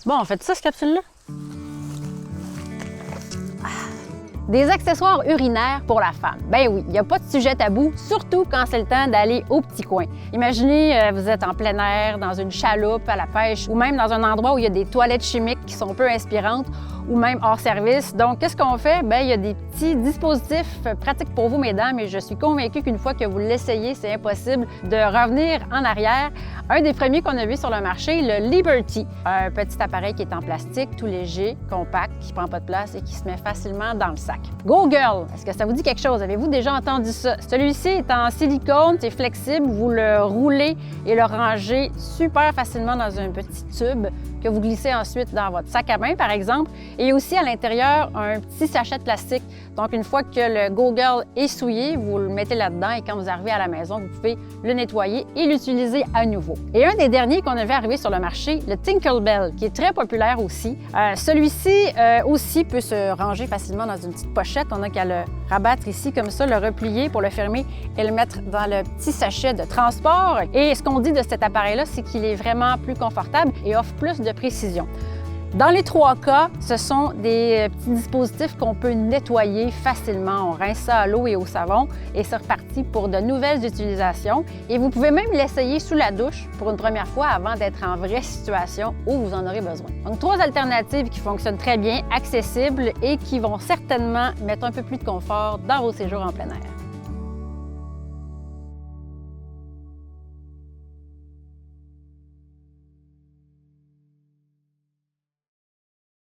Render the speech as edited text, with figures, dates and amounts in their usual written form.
Bon, on fait ça, cette capsule-là? Des accessoires urinaires pour la femme. Ben oui, il n'y a pas de sujet tabou, surtout quand c'est le temps d'aller au petit coin. Imaginez, vous êtes en plein air, dans une chaloupe, à la pêche, ou même dans un endroit où il y a des toilettes chimiques qui sont peu inspirantes, ou même hors service. Donc, qu'est-ce qu'on fait? Bien, il y a des petits dispositifs pratiques pour vous, mesdames, et je suis convaincue qu'une fois que vous l'essayez, c'est impossible de revenir en arrière. Un des premiers qu'on a vu sur le marché, le Liberty, un petit appareil qui est en plastique, tout léger, compact, qui ne prend pas de place et qui se met facilement dans le sac. Go Girl, est-ce que ça vous dit quelque chose? Avez-vous déjà entendu ça? Celui-ci est en silicone, c'est flexible, vous le roulez et le rangez super facilement dans un petit tube que vous glissez ensuite dans votre sac à main, par exemple. Et aussi à l'intérieur, un petit sachet de plastique. Donc, une fois que le Go Girl est souillé, vous le mettez là-dedans et quand vous arrivez à la maison, vous pouvez le nettoyer et l'utiliser à nouveau. Et un des derniers qu'on a vu arriver sur le marché, le Tinkerbell, qui est très populaire aussi. Celui-ci aussi peut se ranger facilement dans une petite pochette. On n'a qu'à le rabattre ici comme ça, le replier pour le fermer et le mettre dans le petit sachet de transport. Et ce qu'on dit de cet appareil-là, c'est qu'il est vraiment plus confortable et offre plus de précision. Dans les trois cas, ce sont des petits dispositifs qu'on peut nettoyer facilement. On rince ça à l'eau et au savon et c'est reparti pour de nouvelles utilisations. Et vous pouvez même l'essayer sous la douche pour une première fois avant d'être en vraie situation où vous en aurez besoin. Donc, trois alternatives qui fonctionnent très bien, accessibles et qui vont certainement mettre un peu plus de confort dans vos séjours en plein air.